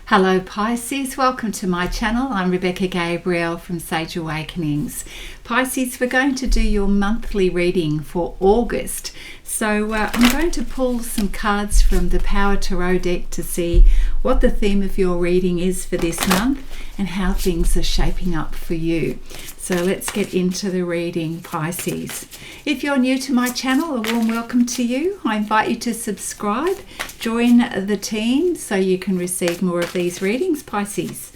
Hello Pisces, welcome to my channel. I'm Rebecca Gabriel from Sage Awakenings. Pisces, we're going to do your monthly reading for August. So I'm going to pull some cards from the Power Tarot deck to see what the theme of your reading is for this month and how things are shaping up for you. So let's get into the reading, Pisces. If you're new to my channel, a warm welcome to you. I invite you to subscribe, join the team so you can receive more of these readings, Pisces.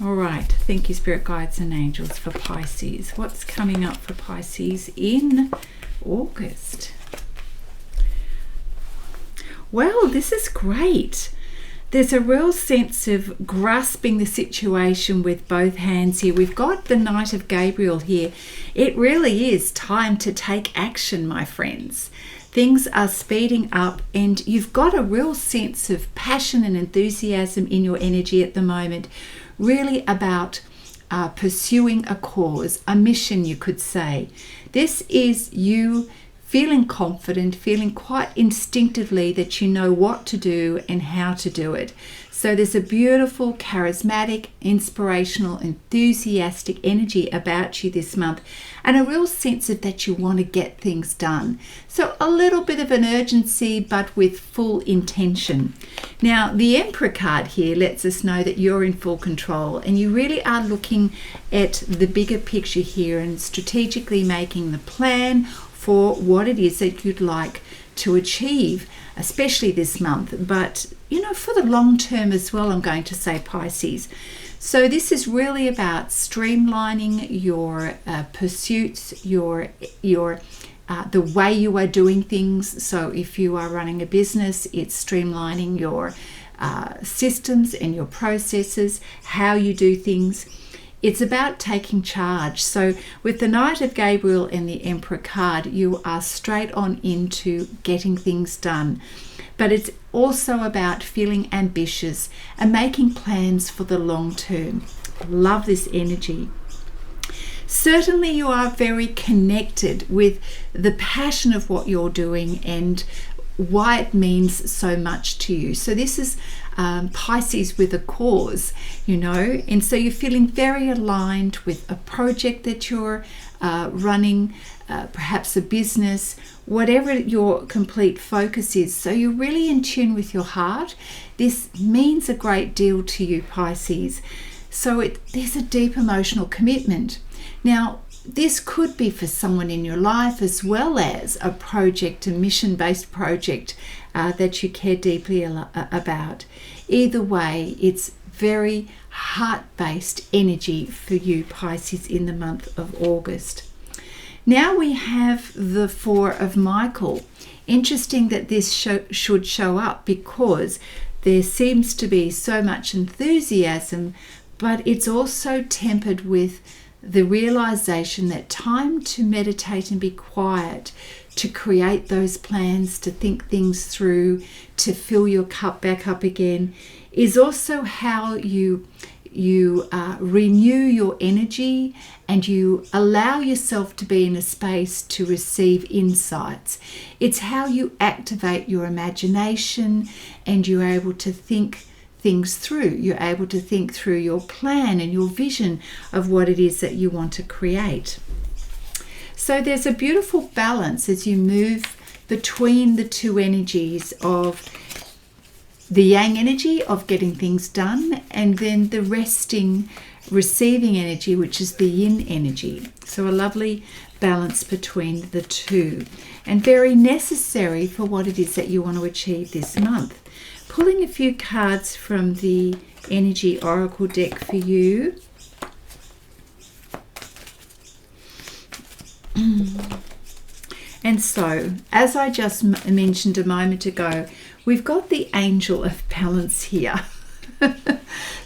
All right, thank you, Spirit Guides and Angels, for Pisces. What's coming up for Pisces in August? Well, this is great. There's a real sense of grasping the situation with both hands here. We've got the Knight of Gabriel here. It really is time to take action, my friends. Things are speeding up and you've got a real sense of passion and enthusiasm in your energy at the moment, really about pursuing a cause, a mission, you could say. This is you feeling confident, feeling quite instinctively that you know what to do and how to do it. So there's a beautiful, charismatic, inspirational, enthusiastic energy about you this month and a real sense of that you want to get things done. So a little bit of an urgency, but with full intention. Now, the Emperor card here lets us know that you're in full control and you really are looking at the bigger picture here and strategically making the plan for what it is that you'd like to achieve, especially this month, but for the long term as well, I'm going to say, Pisces. So this is really about streamlining your pursuits, the way you are doing things. So if you are running a business, it's streamlining your systems and your processes, how you do things. It's about taking charge. So with the Knight of Gabriel and the Emperor card, you are straight on into getting things done. But it's also about feeling ambitious and making plans for the long term. Love this energy. Certainly you are very connected with the passion of what you're doing and why it means so much to you. So this is Pisces with a cause, and so you're feeling very aligned with a project that you're running, perhaps a business, whatever your complete focus is. So you're really in tune with your heart. This means a great deal to you, Pisces. So there's a deep emotional commitment. Now, this could be for someone in your life as well as a project, a mission-based project that you care deeply about. Either way, it's very heart-based energy for you, Pisces, in the month of August. Now we have the Four of Michael. Interesting that this should show up because there seems to be so much enthusiasm, but it's also tempered with the realization that time to meditate and be quiet, to create those plans, to think things through, to fill your cup back up again, is also how you renew your energy and you allow yourself to be in a space to receive insights. It's how you activate your imagination and you're able to think things through. You're able to think through your plan and your vision of what it is that you want to create. So there's a beautiful balance as you move between the two energies of the yang energy of getting things done and then the resting, receiving energy, which is the yin energy. So a lovely balance between the two and very necessary for what it is that you want to achieve this month. Pulling a few cards from the Energy Oracle deck for you. And so, as I just mentioned a moment ago, we've got the Angel of Balance here.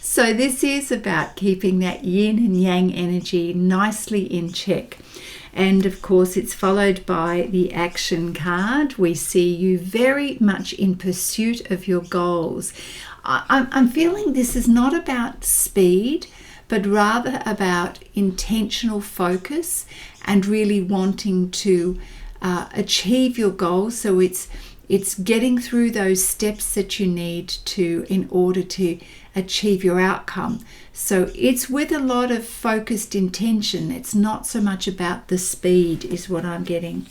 So this is about keeping that yin and yang energy nicely in check. And of course, it's followed by the Action card. We see you very much in pursuit of your goals. I'm feeling this is not about speed, but rather about intentional focus and really wanting to achieve your goals. So it's It's getting through those steps that you need in order to achieve your outcome. So it's with a lot of focused intention. It's not so much about the speed, is what I'm getting.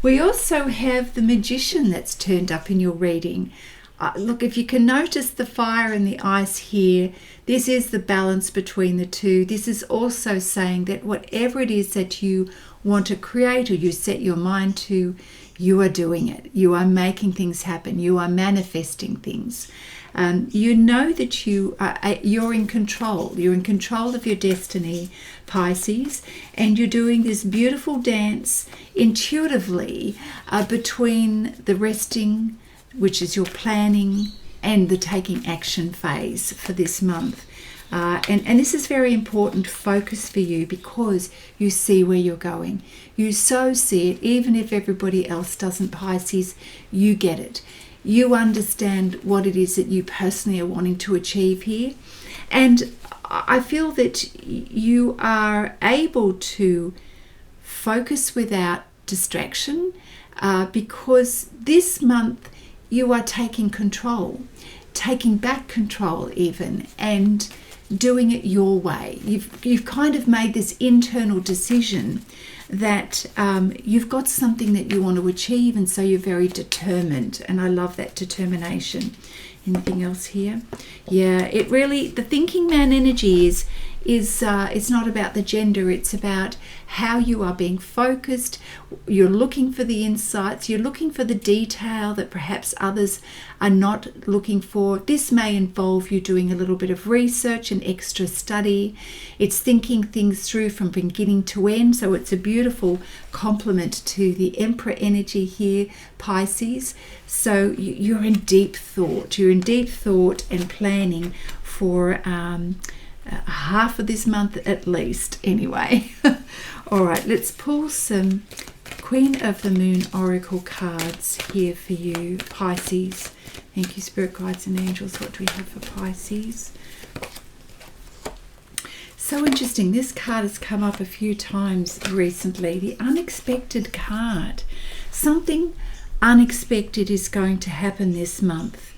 We also have the Magician that's turned up in your reading. Look, if you can notice the fire and the ice here, this is the balance between the two. This is also saying that whatever it is that you want to create or you set your mind to, you are doing it. You are making things happen. You are manifesting things. You know that you're in control. You're in control of your destiny, Pisces, and you're doing this beautiful dance intuitively between the resting, which is your planning, and the taking action phase for this month. And this is very important focus for you because you see where you're going. You so see it, even if everybody else doesn't, Pisces, you get it. You understand what it is that you personally are wanting to achieve here. And I feel that you are able to focus without distraction because this month you are taking control, taking back control even, and doing it your way. You've kind of made this internal decision that you've got something that you want to achieve, and so you're very determined, and I love that determination. Anything else here? Yeah, it really, the thinking man energy is it's not about the gender, it's about how you are being focused. You're looking for the insights, you're looking for the detail that perhaps others are not looking for. This may involve you doing a little bit of research and extra study. It's thinking things through from beginning to end, so it's a beautiful complement to the Emperor energy here, Pisces. So you're in deep thought. You're in deep thought and planning for half of this month at least, anyway. All right, let's pull some Queen of the Moon Oracle cards here for you, Pisces. Thank you, Spirit Guides and Angels. What do we have for Pisces? So interesting. This card has come up a few times recently. The unexpected card. Something unexpected is going to happen this month.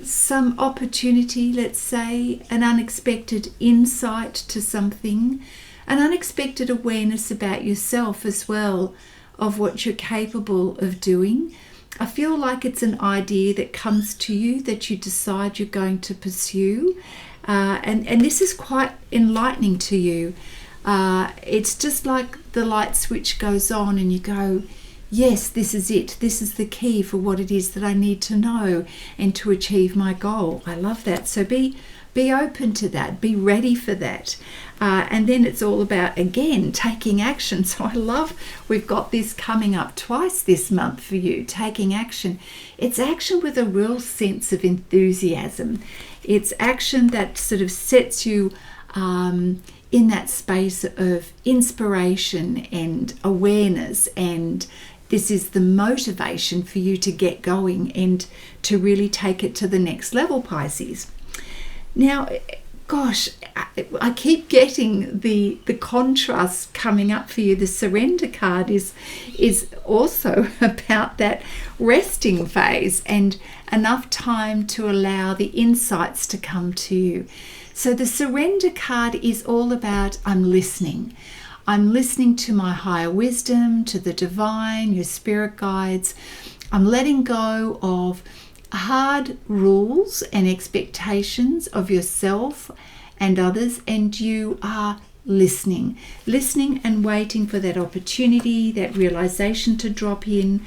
Some opportunity, let's say, an unexpected insight to something, an unexpected awareness about yourself as well, of what you're capable of doing. I feel like it's an idea that comes to you that you decide you're going to pursue, and this is quite enlightening to you. It's just like the light switch goes on and you go, yes, this is it. This is the key for what it is that I need to know and to achieve my goal. I love that. So be open to that. Be ready for that. And then it's all about, again, taking action. So I love we've got this coming up twice this month for you, taking action. It's action with a real sense of enthusiasm. It's action that sort of sets you in that space of inspiration and awareness, and this is the motivation for you to get going and to really take it to the next level, Pisces. Now, gosh, I keep getting the contrast coming up for you. The Surrender card is also about that resting phase and enough time to allow the insights to come to you. So the Surrender card is all about I'm listening. I'm listening to my higher wisdom, to the divine, your spirit guides. I'm letting go of hard rules and expectations of yourself and others, and you are listening and waiting for that opportunity, that realization to drop in.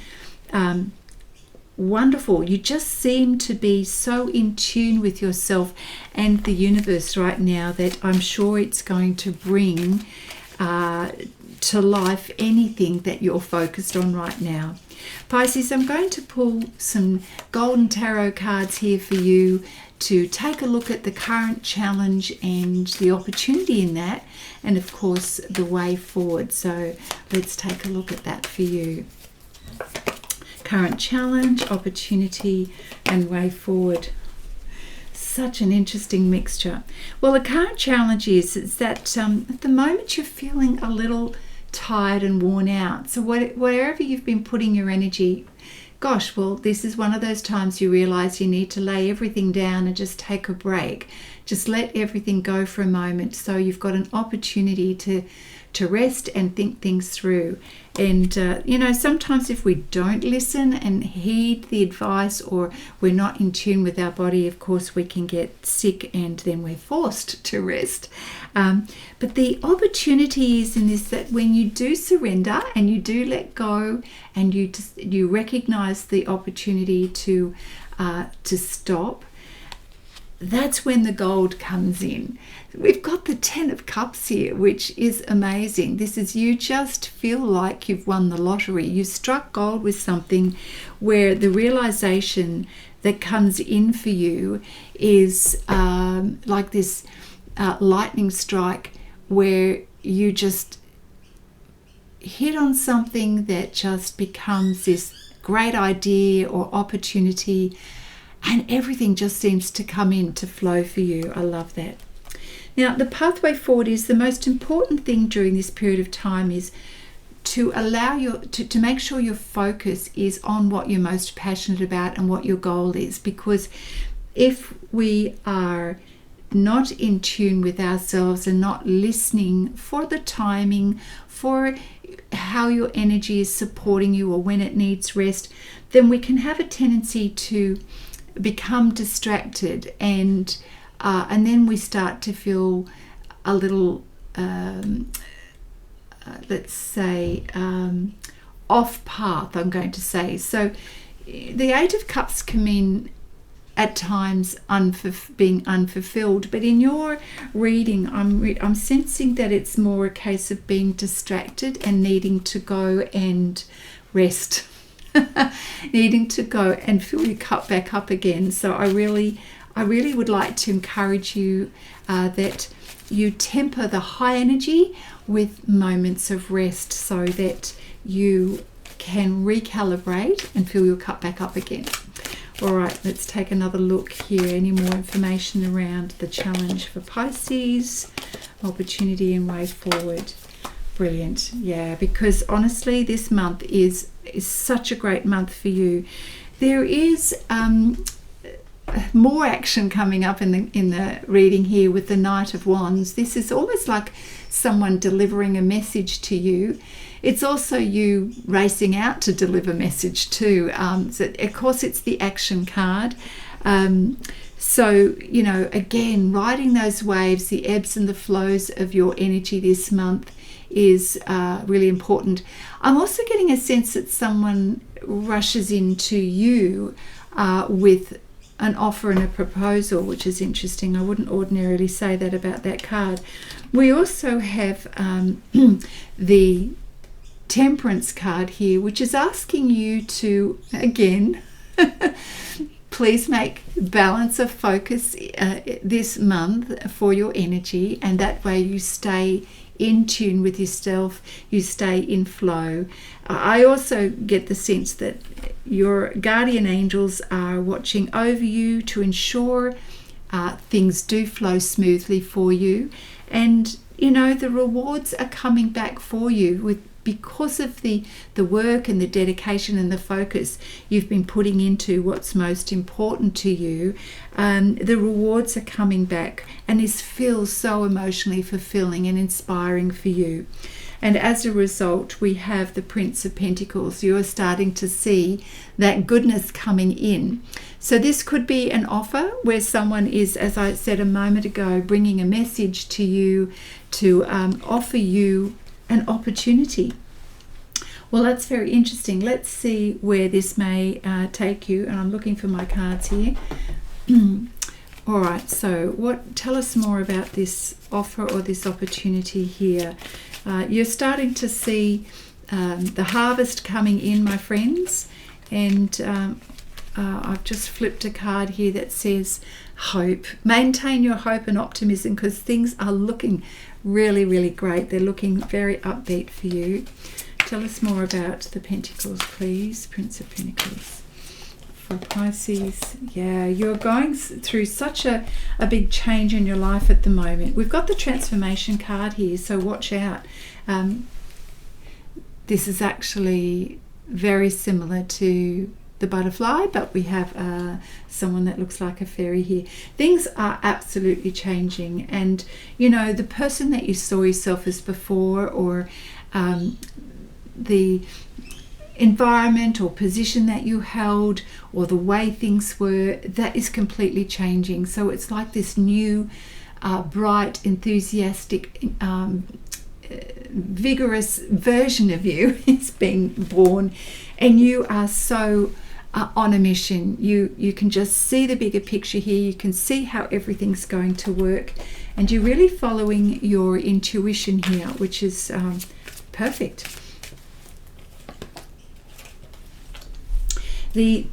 Wonderful. You just seem to be so in tune with yourself and the universe right now that I'm sure it's going to bring to life anything that you're focused on right now. Pisces, I'm going to pull some golden tarot cards here for you to take a look at the current challenge and the opportunity in that, and of course the way forward. So let's take a look at that for you. Current challenge, opportunity, and way forward. Such an interesting mixture. Well, the current challenge is that at the moment you're feeling a little tired and worn out. So wherever you've been putting your energy, gosh, well, this is one of those times you realize you need to lay everything down and just take a break. Just let everything go for a moment, so you've got an opportunity to rest and think things through. And sometimes if we don't listen and heed the advice, or we're not in tune with our body, of course we can get sick, and then we're forced to rest. But the opportunity is in this, that when you do surrender and you do let go, and you recognize the opportunity to stop, that's when the gold comes in. We've got the 10 of Cups here, which is amazing. This is, you just feel like you've won the lottery. You struck gold with something where the realization that comes in for you is like this lightning strike, where you just hit on something that just becomes this great idea or opportunity, and everything just seems to come in to flow for you. I love that. Now, the pathway forward is the most important thing during this period of time, is to allow to make sure your focus is on what you're most passionate about and what your goal is. Because if we are not in tune with ourselves and not listening for the timing, for how your energy is supporting you or when it needs rest, then we can have a tendency to become distracted, and then we start to feel a little let's say off path, I'm going to say. So the 8 of Cups come in at times being unfulfilled, but in your reading I'm sensing that it's more a case of being distracted and needing to go and rest. Needing to go and fill your cup back up again. So I really would like to encourage you that you temper the high energy with moments of rest, so that you can recalibrate and fill your cup back up again. All right, let's take another look here. Any more information around the challenge for Pisces, opportunity and way forward? Brilliant. Yeah, because honestly, this month is such a great month for you. There is more action coming up in the reading here with the Knight of Wands. This is almost like someone delivering a message to you. It's also you racing out to deliver a message too. So of course, it's the action card. So, again, riding those waves, the ebbs and the flows of your energy this month is really important. I'm also getting a sense that someone rushes into you with an offer and a proposal, which is interesting. I wouldn't ordinarily say that about that card. We also have the Temperance card here, which is asking you to, again, please make balance of focus this month for your energy, and that way you stay in tune with yourself, you stay in flow. I also get the sense that your guardian angels are watching over you to ensure things do flow smoothly for you, and the rewards are coming back for you because of the work and the dedication and the focus you've been putting into what's most important to you. The rewards are coming back, and this feels so emotionally fulfilling and inspiring for you. And as a result, we have the Prince of Pentacles. You're starting to see that goodness coming in. So this could be an offer where someone is, as I said a moment ago, bringing a message to you to offer you an opportunity. Well, that's very interesting. Let's see where this may take you. And I'm looking for my cards here. All right, so tell us more about this offer or this opportunity here. You're starting to see the harvest coming in, my friends. And I've just flipped a card here that says hope. Maintain your hope and optimism, because things are looking really, really great. They're looking very upbeat for you. Tell us more about the Pentacles, please. Prince of Pentacles. For Pisces, yeah, you're going through such a big change in your life at the moment. We've got the Transformation card here, so watch out. This is actually very similar to the the butterfly, but we have someone that looks like a fairy here. Things are absolutely changing, and you know, the person that you saw yourself as before, or the environment or position that you held, or the way things were, that is completely changing. So it's like this new bright, enthusiastic, vigorous version of you is being born, and you are so on a mission. You can just see the bigger picture here. You can see how everything's going to work, and you're really following your intuition here, which is perfect. The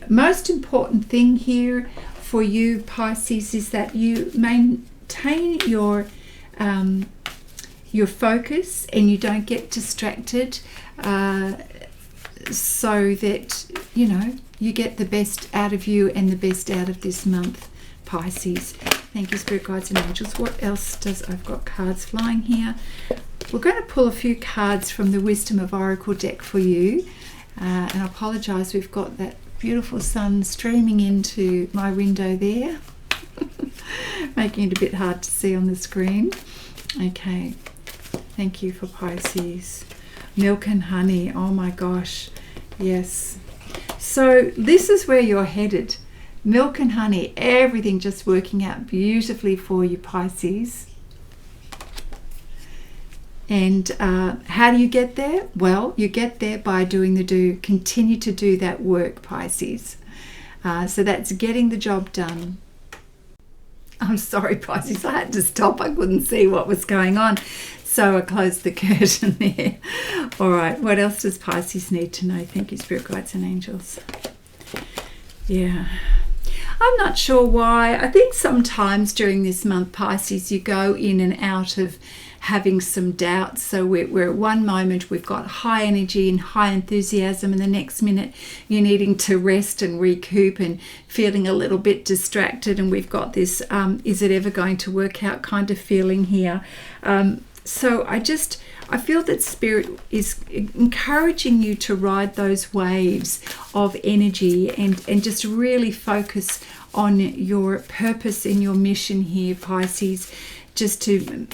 most important thing here for you, Pisces, is that you maintain your focus and you don't get distracted, so that you know you get the best out of you and the best out of this month, Pisces. Thank you, Spirit Guides and Angels. What else I've got cards flying here. We're going to pull a few cards from the Wisdom of Oracle deck for you. And I apologise, we've got that beautiful sun streaming into my window there, making it a bit hard to see on the screen. Okay, thank you for Pisces. Milk and honey, oh my gosh, yes. So this is where you're headed. Milk and honey, everything just working out beautifully for you, Pisces. And how do you get there? Well, you get there by doing the do. Continue to do that work, Pisces. So that's getting the job done. I'm sorry, Pisces, I had to stop. I couldn't see what was going on. So I closed the curtain there. All right, what else does Pisces need to know? Thank you, Spirit Guides and Angels. Yeah. I'm not sure why. I think sometimes during this month, Pisces, you go in and out of having some doubts. So we're at one moment we've got high energy and high enthusiasm, and the next minute you're needing to rest and recoup and feeling a little bit distracted, and we've got this is it ever going to work out kind of feeling here. So I feel that Spirit is encouraging you to ride those waves of energy and just really focus on your purpose and your mission here, Pisces. Just to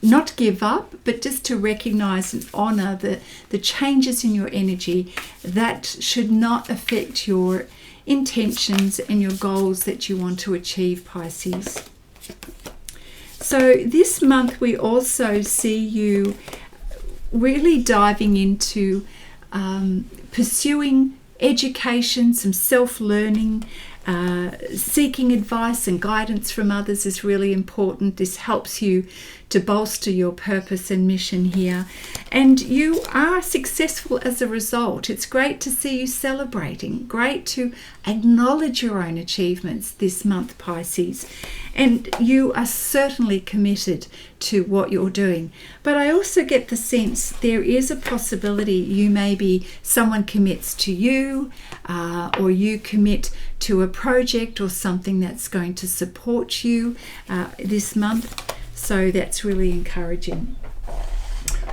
not give up, but just to recognize and honor the changes in your energy that should not affect your intentions and your goals that you want to achieve, Pisces. So this month we also see you really diving into pursuing education, some self-learning. Seeking advice and guidance from others is really important. This helps you to bolster your purpose and mission here, and you are successful as a result. It's great to see you celebrating, great to acknowledge your own achievements this month, Pisces, and you are certainly committed to what you're doing. But I also get the sense there is a possibility someone commits to you, or you commit to a project or something that's going to support you this month. So that's really encouraging.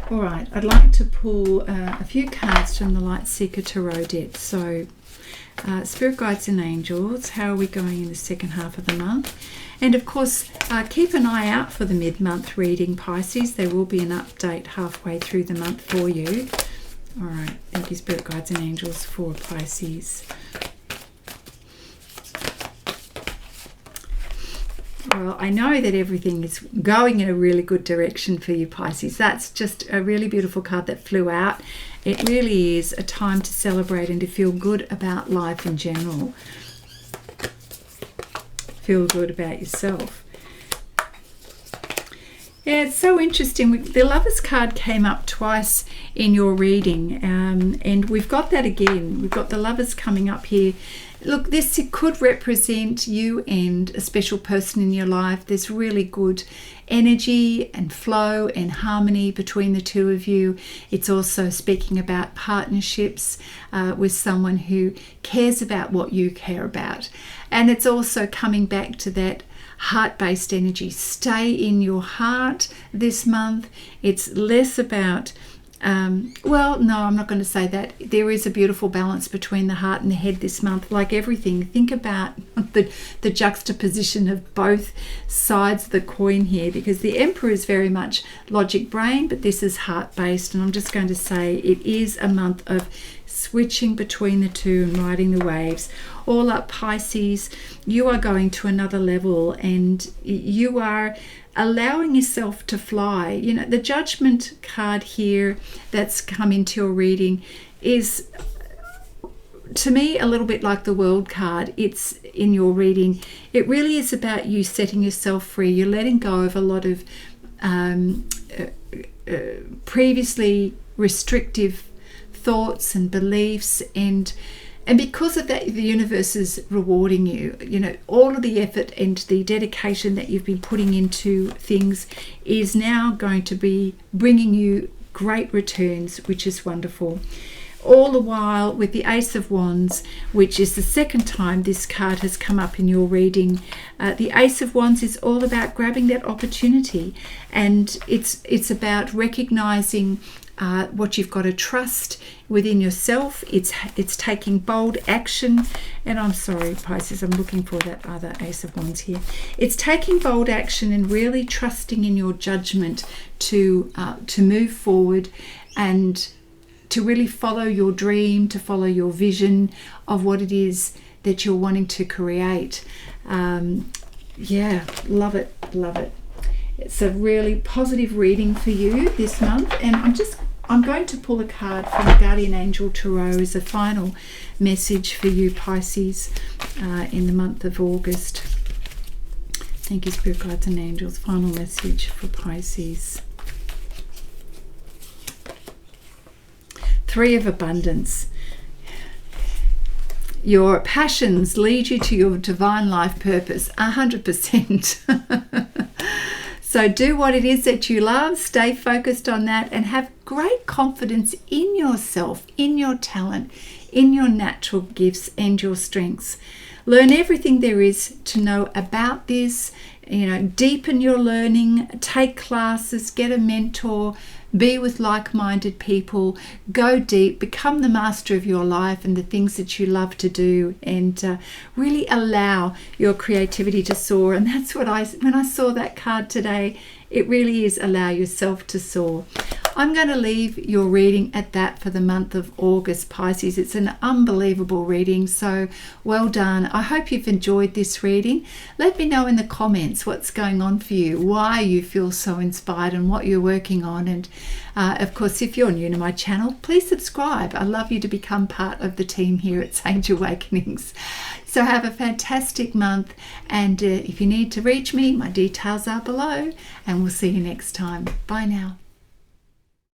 All right, I'd like to pull a few cards from the Light Seeker Tarot deck. So Spirit Guides and Angels, how are we going in the second half of the month? And of course, keep an eye out for the mid-month reading, Pisces. There will be an update halfway through the month for you. All right, thank you, Spirit Guides and Angels, for Pisces. Well, I know that everything is going in a really good direction for you, Pisces. That's just a really beautiful card that flew out. It really is a time to celebrate and to feel good about life in general. Feel good about yourself. Yeah, it's so interesting. The Lovers card came up twice in your reading, and we've got that again. We've got the Lovers coming up here. Look, this could represent you and a special person in your life. There's really good energy and flow and harmony between the two of you. It's also speaking about partnerships with someone who cares about what you care about. And it's also coming back to that heart-based energy. Stay in your heart this month. It's less about Well, no, I'm not going to say that. There is a beautiful balance between the heart and the head this month. Like everything, think about the juxtaposition of both sides of the coin here, because the Emperor is very much logic brain, but this is heart based. And I'm just going to say it is a month of switching between the two and riding the waves. All up, Pisces, you are going to another level, and you are allowing yourself to fly. You know, the Judgment card here that's come into your reading is, to me, a little bit like the World card. It's in your reading. It really is about you setting yourself free. You're letting go of a lot of previously restrictive thoughts and beliefs, and because of that, the universe is rewarding you. You know, all of the effort and the dedication that you've been putting into things is now going to be bringing you great returns, which is wonderful. All the while, with the Ace of Wands, which is the second time this card has come up in your reading, the Ace of Wands is all about grabbing that opportunity, and it's about recognizing what you've got to trust within yourself. It's taking bold action, and I'm sorry, Pisces, I'm looking for that other Ace of Wands here. It's taking bold action and really trusting in your judgment to move forward and to really follow your dream, to follow your vision of what it is that you're wanting to create. Yeah, love it, love it. It's a really positive reading for you this month, and I'm going to pull a card from the Guardian Angel Tarot as a final message for you, Pisces, in the month of August. Thank you, Spirit Guides and Angels. Final message for Pisces. Three of Abundance. Your passions lead you to your divine life purpose, 100%. So do what it is that you love, stay focused on that, and have great confidence in yourself, in your talent, in your natural gifts and your strengths. Learn everything there is to know about this. You know, deepen your learning, take classes, get a mentor, be with like-minded people, go deep, become the master of your life and the things that you love to do, and really allow your creativity to soar. And that's what when I saw that card today, it really is allow yourself to soar. I'm going to leave your reading at that for the month of August, Pisces. It's an unbelievable reading, so well done. I hope you've enjoyed this reading. Let me know in the comments what's going on for you, why you feel so inspired and what you're working on. And of course, if you're new to my channel, please subscribe. I'd love you to become part of the team here at Sage Awakenings. So have a fantastic month, and if you need to reach me, my details are below, and we'll see you next time. Bye now.